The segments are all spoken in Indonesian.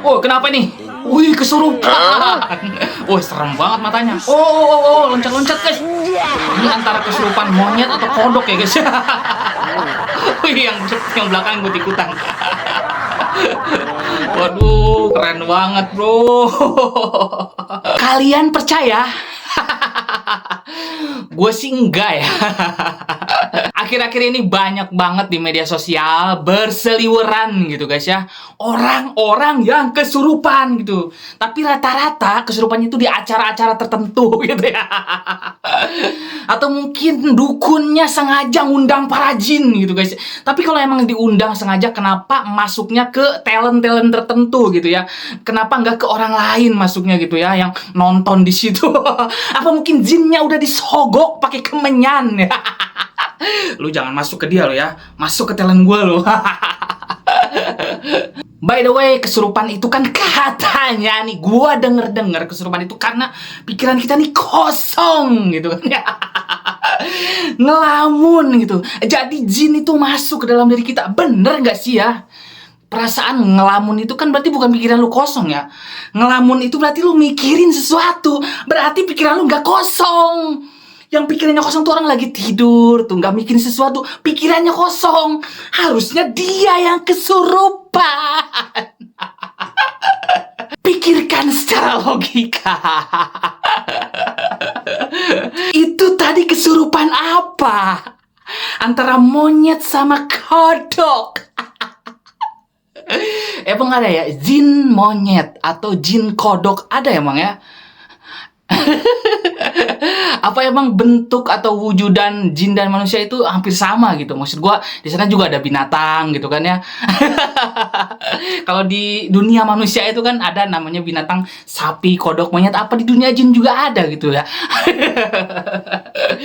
Oh, kenapa nih? Wih, kesurupan. Wih, serem banget matanya. Oh, loncat-loncat guys. Ini antara kesurupan monyet atau kodok ya guys. Wih, yang belakang gue ikutan. Waduh, keren banget bro. Kalian percaya? Gue sih enggak ya. Akhir-akhir ini banyak banget di media sosial berseliweran gitu guys ya. Orang-orang yang kesurupan gitu. Tapi rata-rata kesurupannya itu di acara-acara tertentu gitu ya. Atau mungkin dukunnya sengaja ngundang para jin gitu guys. Tapi kalau emang diundang sengaja, kenapa masuknya ke talent-talent tertentu gitu ya? Kenapa nggak ke orang lain masuknya gitu ya, yang nonton di situ? Apa mungkin jinnya udah disogok pakai kemenyan ya? Lu jangan masuk ke dia lo ya, masuk ke talent gue lo. By the way, kesurupan itu kan katanya nih, gua denger kesurupan itu karena pikiran kita nih kosong gitu kan ya. Ngelamun gitu. Jadi jin itu masuk ke dalam diri kita. Bener gak sih ya? Perasaan ngelamun itu kan berarti bukan pikiran lu kosong ya. Ngelamun itu berarti lu mikirin sesuatu. Berarti pikiran lu gak kosong. Yang pikirannya kosong tuh orang lagi tidur tuh, nggak mikirin sesuatu, pikirannya kosong. Harusnya dia yang kesurupan. Pikirkan secara logika. Itu tadi kesurupan apa? Antara monyet sama kodok. Emang ada ya jin monyet atau jin kodok, ada emang ya? Apa emang bentuk atau wujudan jin dan manusia itu hampir sama gitu? Maksud gua di sana juga ada binatang gitu kan ya. Kalau di dunia manusia itu kan ada namanya binatang sapi, kodok, monyet. Apa di dunia jin juga ada gitu ya?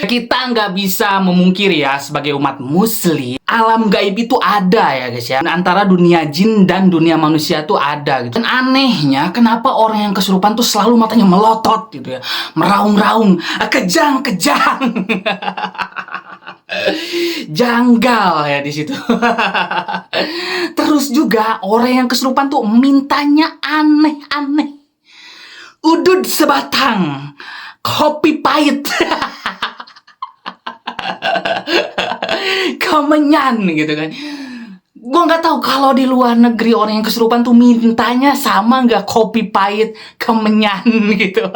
Kita nggak bisa memungkiri ya, sebagai umat muslim, alam gaib itu ada ya guys ya. Antara dunia jin dan dunia manusia tuh ada gitu. Dan anehnya kenapa orang yang kesurupan tuh selalu matanya melotot gitu ya, meraung-raung, kejang-kejang. Janggal ya di situ. Terus juga orang yang kesurupan tuh mintanya aneh-aneh. Udud sebatang, kopi pahit. Kemenyan gitu kan. Gue nggak tahu kalau di luar negeri orang yang kesurupan tuh mintanya sama nggak, kopi pahit, kemenyan gitu.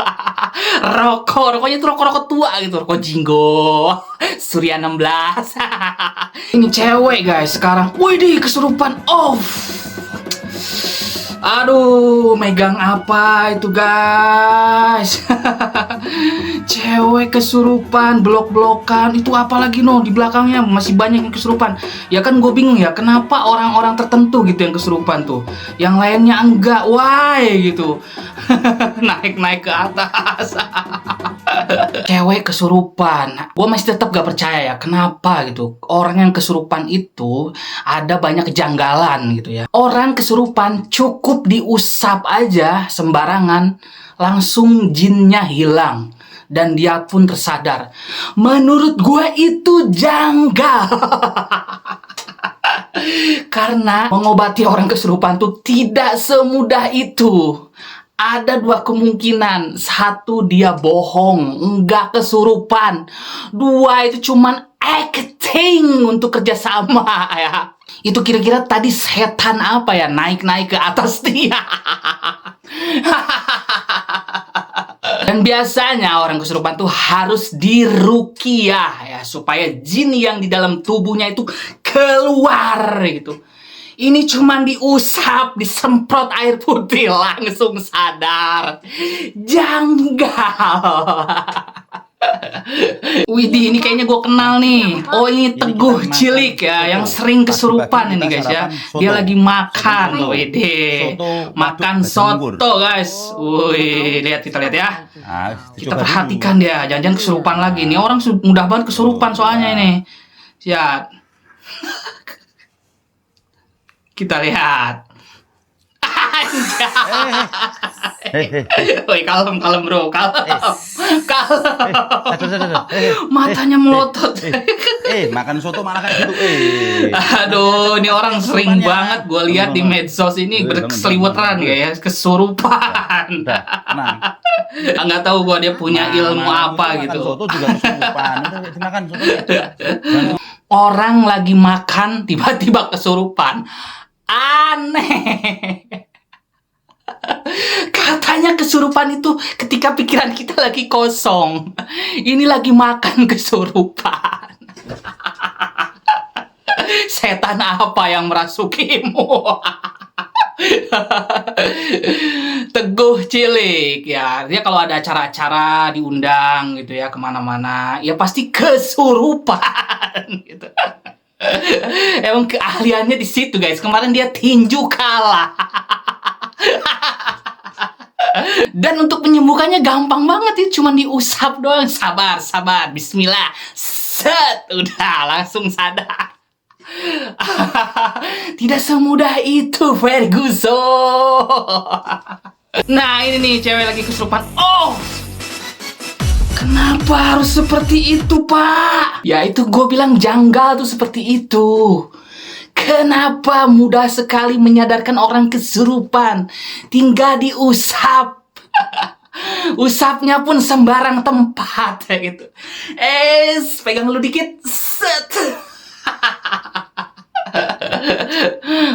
Rokoknya tuh rokok tua gitu, rokok Jinggo, Surya 16. Ini cewek guys sekarang, wih kesurupan. Aduh, megang apa itu guys? Cewek kesurupan, blok-blokan. Itu apalagi no, di belakangnya masih banyak yang kesurupan. Ya kan gue bingung ya, kenapa orang-orang tertentu gitu yang kesurupan tuh, yang lainnya enggak, why gitu. Naik-naik ke atas. Cewek kesurupan, gue masih tetap gak percaya ya. Kenapa gitu? Orang yang kesurupan itu ada banyak kejanggalan gitu ya. Orang kesurupan cukup diusap aja sembarangan, langsung jinnya hilang dan dia pun tersadar. Menurut gue itu janggal. Karena mengobati orang kesurupan tuh tidak semudah itu. Ada dua kemungkinan. Satu, dia bohong, enggak kesurupan. Dua, itu cuman acting untuk kerjasama ya. Itu kira-kira tadi setan apa ya naik-naik ke atas dia. Dan biasanya orang kesurupan tuh harus diruqyah ya, supaya jin yang di dalam tubuhnya itu keluar gitu. Ini cuman diusap, disemprot air putih, langsung sadar. Janggal. Widih, ini kayaknya gue kenal nih. Oh, ini Teguh Cilik ya, yang sering kesurupan ini guys ya. Dia lagi makan, widih, makan soto guys. Wih, kita lihat ya. Kita perhatikan dia, jangan-jangan kesurupan lagi. Nih orang mudah banget kesurupan soalnya ini. Siap. Kita lihat. Woi, kalem bro, kalem. Matanya melotot. makan soto malah kayak gitu. Aduh, ini orang sering banget gue lihat di medsos ini berseliweran ya, kesurupan. Tenang. Nggak tahu gue dia punya ilmu apa makan gitu. soto juga kesurupan. Udah dimakan soto. Orang lagi makan tiba-tiba kesurupan. Aneh. Katanya kesurupan itu ketika pikiran kita lagi kosong. Ini lagi makan kesurupan. Setan apa yang merasukimu? Teguh Cilik ya, dia kalau ada acara-acara diundang gitu ya kemana-mana, ya pasti kesurupan gitu. Emang keahliannya di situ guys. Kemarin dia tinju kalah. Dan untuk menyembuhkannya gampang banget ya, cuma diusap doang. Sabar, bismillah. Set, udah langsung sadar. Tidak semudah itu, Ferguson. Nah, ini nih cewek lagi kesurupan. Oh, kenapa harus seperti itu, Pak? Ya itu gue bilang janggal tuh seperti itu. Kenapa mudah sekali menyadarkan orang kesurupan? Tinggal diusap. Usapnya pun sembarang tempat ya gitu. Pegang lu dikit. Set.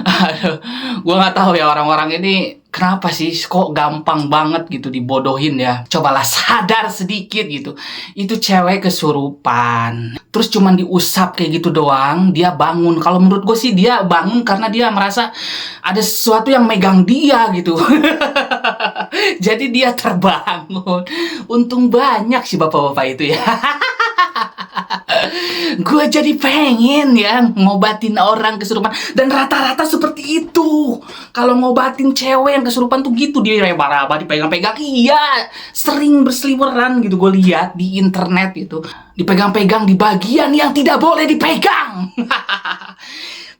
Aduh, gue nggak tahu ya orang-orang ini kenapa sih kok gampang banget gitu dibodohin ya. Cobalah sadar sedikit gitu. Itu cewek kesurupan. Terus cuman diusap kayak gitu doang, dia bangun. Kalau menurut gue sih dia bangun karena dia merasa ada sesuatu yang megang dia gitu. Jadi dia terbangun. Untung banyak sih bapak-bapak itu ya. Gue jadi pengen ya ngobatin orang kesurupan. Dan rata-rata seperti itu. Kalau ngobatin cewek yang kesurupan tuh gitu. Dia raba-raba, dipegang-pegang. Iya, sering berseliweran gitu. Gue lihat di internet gitu. Dipegang-pegang di bagian yang tidak boleh dipegang.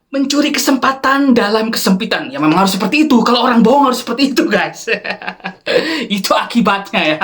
Mencuri kesempatan dalam kesempitan. Ya memang harus seperti itu. Kalau orang bohong harus seperti itu guys. Itu akibatnya ya.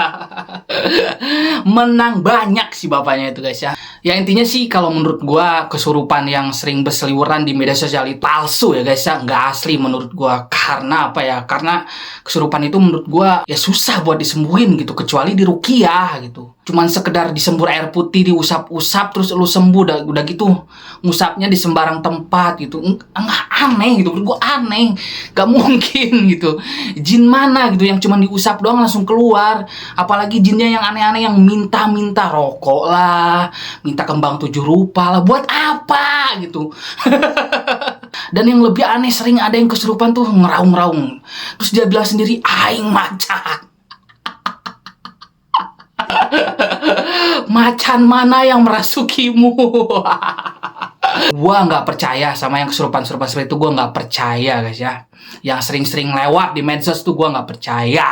Menang banyak sih bapaknya itu guys ya. Ya intinya sih kalau menurut gua kesurupan yang sering berseliweran di media sosial itu palsu ya guys ya. Nggak asli menurut gua. Karena apa ya? Karena kesurupan itu menurut gua ya susah buat disembuhin gitu. Kecuali di ruqyah gitu. Cuman sekedar disembur air putih, diusap-usap terus lu sembuh. Udah gitu ngusapnya di sembarang tempat gitu. Enggak, aneh gitu. Menurut gua aneh. Gak mungkin gitu. Jin mana gitu yang cuman diusap doang langsung keluar. Apalagi jinnya yang aneh-aneh yang minta-minta rokok lah, minta kembang 7 rupa lah. Buat apa gitu. Dan yang lebih aneh, sering ada yang kesurupan tuh ngeraung-ngeraung. Terus dia bilang sendiri, aing macan. Macan mana yang merasukimu? Gua nggak percaya sama yang kesurupan-kesurupan seperti itu. Gua nggak percaya guys ya. Yang sering-sering lewat di medsos tuh gua nggak percaya.